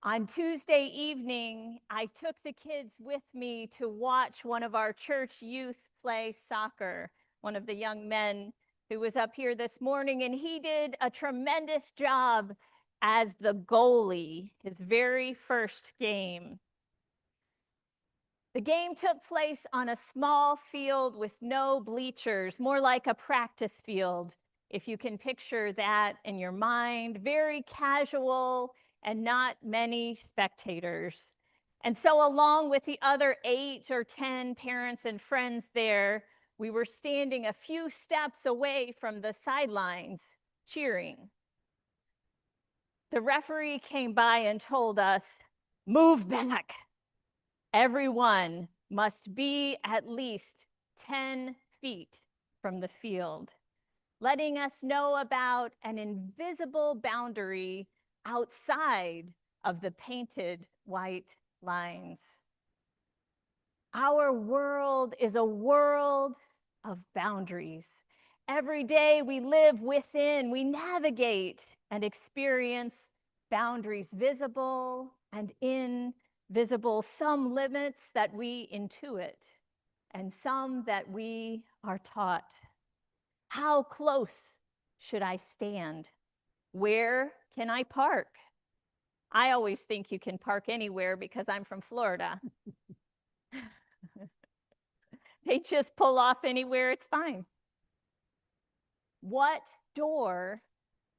On Tuesday evening, I took the kids with me to watch one of our church youth play soccer, one of the young men who was up here this morning, and he did a tremendous job as the goalie, his very first game. The game took place on a small field with no bleachers, more like a practice field, if you can picture that in your mind, very casual and not many spectators. And so along with the other 8 or 10 parents and friends there, we were standing a few steps away from the sidelines cheering. The referee came by and told us, "Move back. Everyone must be at least 10 feet from the field," letting us know about an invisible boundary outside of the painted white lines. Our world is a world of boundaries. Every day we live within, we navigate and experience boundaries, visible and invisible, some limits that we intuit and some that we are taught. How close should I stand? Where can I park? I always think you can park anywhere because I'm from Florida. They just pull off anywhere, it's fine. What door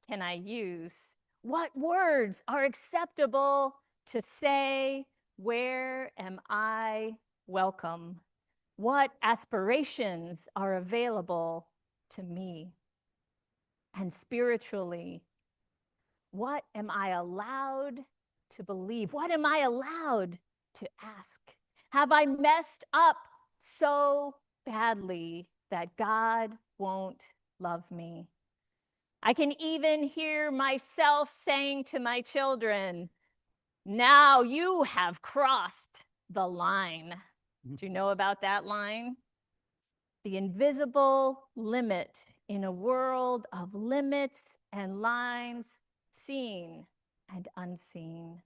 can I use? What words are acceptable to say? Where am I welcome? What aspirations are available to me? And spiritually, what am I allowed to believe? What am I allowed to ask? Have I messed up so badly that God won't love me? I can even hear myself saying to my children, "Now you have crossed the line." Do you know about that line? The invisible limit in a world of limits and lines, seen and unseen.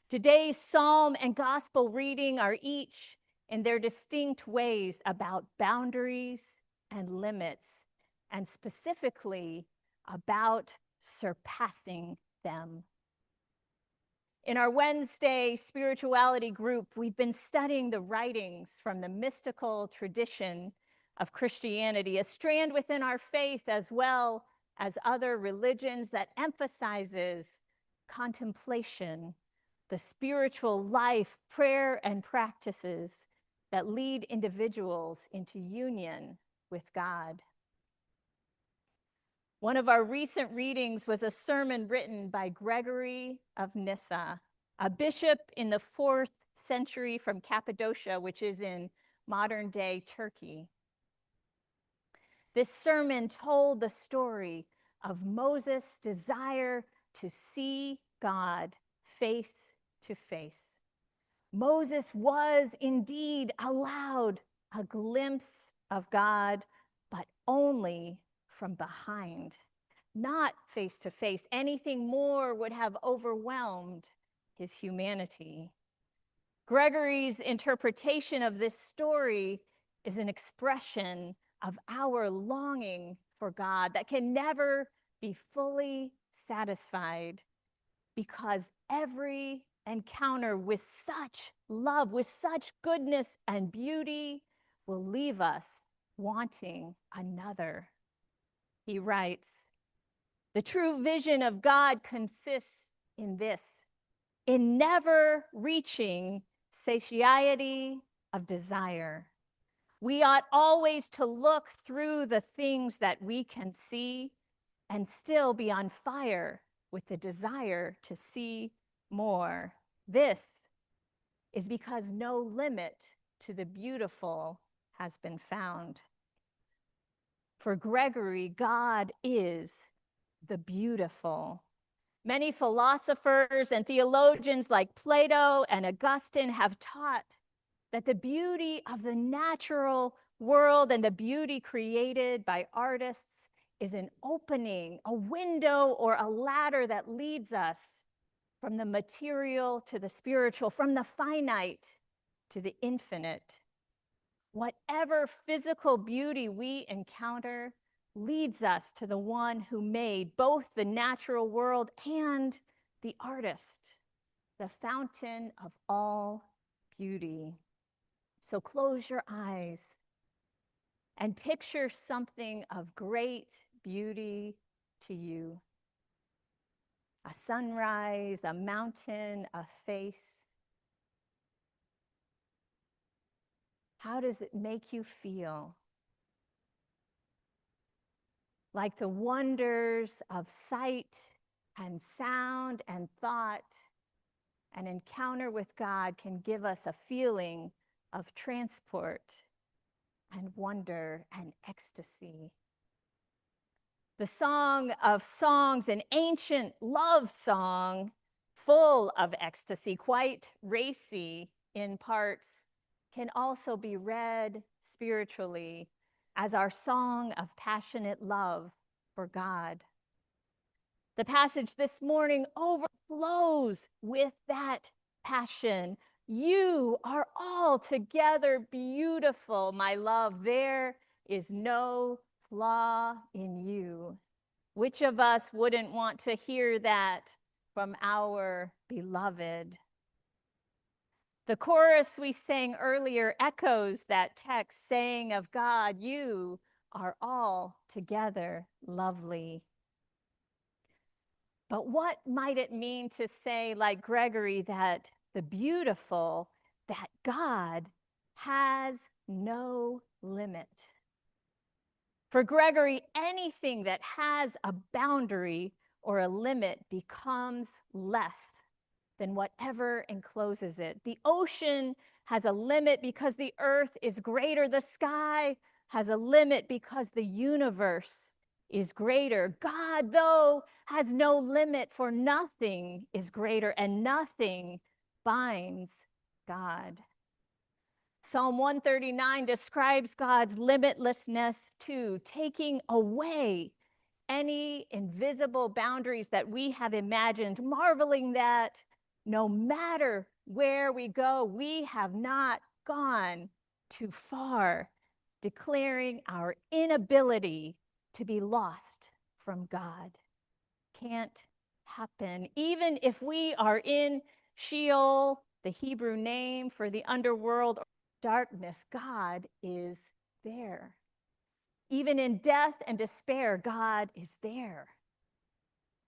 Today's psalm and gospel reading are each in their distinct ways about boundaries and limits, and specifically about surpassing them. In our Wednesday spirituality group, we've been studying the writings from the mystical tradition of Christianity, a strand within our faith as well as other religions that emphasizes contemplation, the spiritual life, prayer, and practices that lead individuals into union with God. One of our recent readings was a sermon written by Gregory of Nyssa, a bishop in the 4th century from Cappadocia, which is in modern-day Turkey. This sermon told the story of Moses' desire to see God face to face. Moses was indeed allowed a glimpse of God, but only from behind, not face to face. Anything more would have overwhelmed his humanity. Gregory's interpretation of this story is an expression of our longing for God that can never be fully satisfied, because every encounter with such love, with such goodness and beauty, will leave us wanting another. He writes, "The true vision of God consists in this, in never reaching satiety of desire. We ought always to look through the things that we can see and still be on fire with the desire to see more. This is because no limit to the beautiful has been found." For Gregory, God is the beautiful. Many philosophers and theologians like Plato and Augustine have taught that the beauty of the natural world and the beauty created by artists is an opening, a window, or a ladder that leads us from the material to the spiritual, from the finite to the infinite. Whatever physical beauty we encounter leads us to the one who made both the natural world and the artist, the fountain of all beauty. So close your eyes and picture something of great beauty to you. A sunrise, a mountain, a face. How does it make you feel? Like the wonders of sight and sound and thought, an encounter with God can give us a feeling of transport and wonder and ecstasy. The Song of Songs, an ancient love song full of ecstasy, quite racy in parts, can also be read spiritually as our song of passionate love for God. The passage this morning overflows with that passion. You are altogether beautiful, my love. There is no flaw in you. Which of us wouldn't want to hear that from our beloved? The chorus we sang earlier echoes that text, saying of God, you are altogether lovely. But what might it mean to say, like Gregory, that the beautiful, that God has no limit? For Gregory, anything that has a boundary or a limit becomes less than whatever encloses it. The ocean has a limit because the earth is greater. The sky has a limit because the universe is greater. God, though, has no limit, for nothing is greater and nothing binds God. Psalm 139 describes God's limitlessness too, taking away any invisible boundaries that we have imagined, marveling that no matter where we go, we have not gone too far, declaring our inability to be lost from God. Can't happen. Even if we are in Sheol, the Hebrew name for the underworld, or darkness, God is there. Even in death and despair, God is there.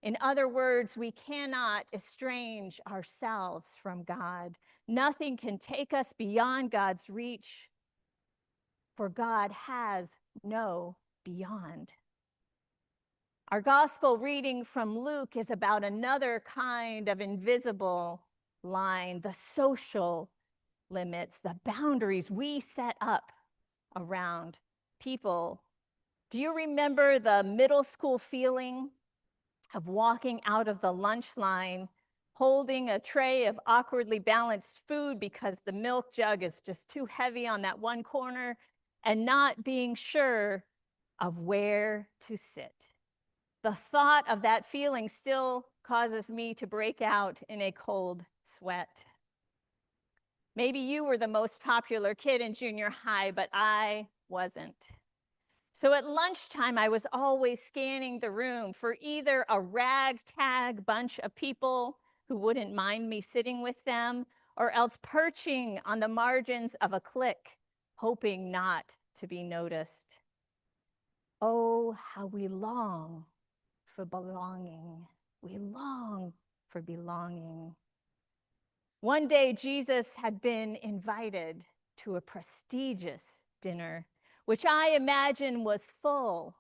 In other words, we cannot estrange ourselves from God. Nothing can take us beyond God's reach, for God has no beyond. Our gospel reading from Luke is about another kind of invisible line, the social limits, the boundaries we set up around people. Do you remember the middle school feeling of walking out of the lunch line, holding a tray of awkwardly balanced food because the milk jug is just too heavy on that one corner, and not being sure of where to sit? The thought of that feeling still causes me to break out in a cold sweat. Maybe you were the most popular kid in junior high, but I wasn't. So at lunchtime, I was always scanning the room for either a ragtag bunch of people who wouldn't mind me sitting with them, or else perching on the margins of a clique, hoping not to be noticed. Oh, how we long for belonging. We long for belonging. One day, Jesus had been invited to a prestigious dinner, which I imagine was full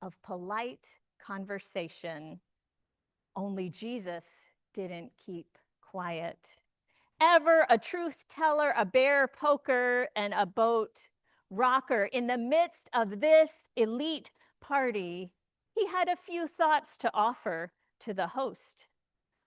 of polite conversation. Only Jesus didn't keep quiet. Ever a truth teller, a bear poker, and a boat rocker, in the midst of this elite party, he had a few thoughts to offer to the host.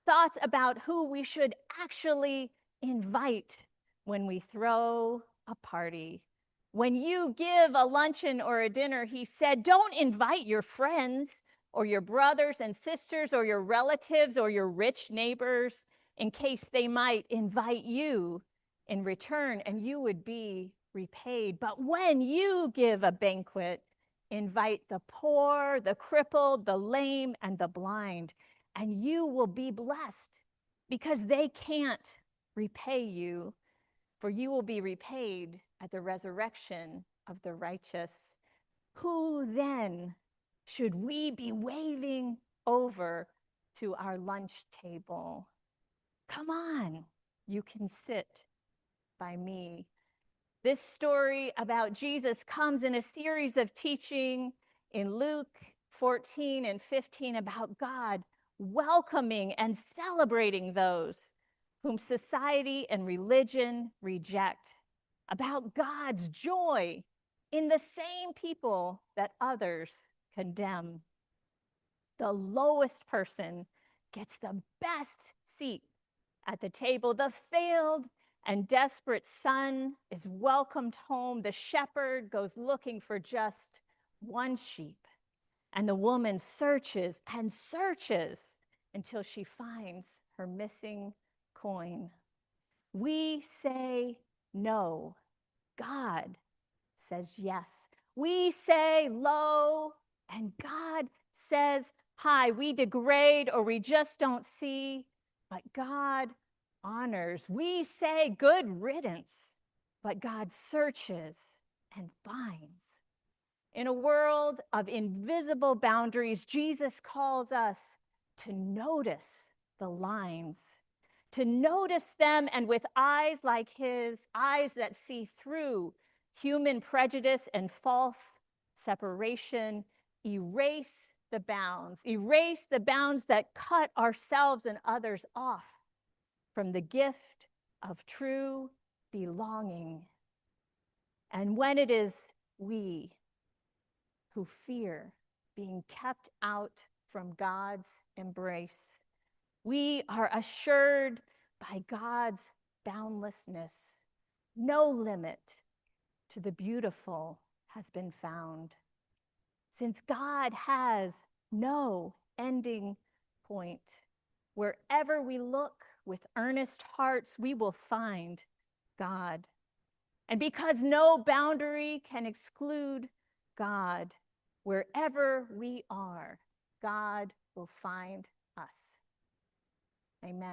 Thoughts about who we should actually invite when we throw a party. When you give a luncheon or a dinner, he said, don't invite your friends or your brothers and sisters or your relatives or your rich neighbors, in case they might invite you in return and you would be repaid. But when you give a banquet, invite the poor, the crippled, the lame, and the blind, and you will be blessed because they can't repay you, for you will be repaid at the resurrection of the righteous. Who then should we be waving over to our lunch table? Come on, you can sit by me. This story about Jesus comes in a series of teaching in Luke 14 and 15 about God welcoming and celebrating those whom society and religion reject, about God's joy in the same people that others condemn. The lowest person gets the best seat at the table. The failed and desperate son is welcomed home. The shepherd goes looking for just one sheep. And the woman searches and searches until she finds her missing coin. We say no. God says yes. We say low, and God says high. We degrade or we just don't see, but God honors. We say good riddance, but God searches and finds. In a world of invisible boundaries, Jesus calls us to notice the lines, to notice them, and with eyes like his, eyes that see through human prejudice and false separation, erase the bounds that cut ourselves and others off from the gift of true belonging. And when it is we who fear being kept out from God's embrace, we are assured by God's boundlessness. No limit to the beautiful has been found. Since God has no ending point, wherever we look with earnest hearts, we will find God. And because no boundary can exclude God, wherever we are, God will find us. Amen.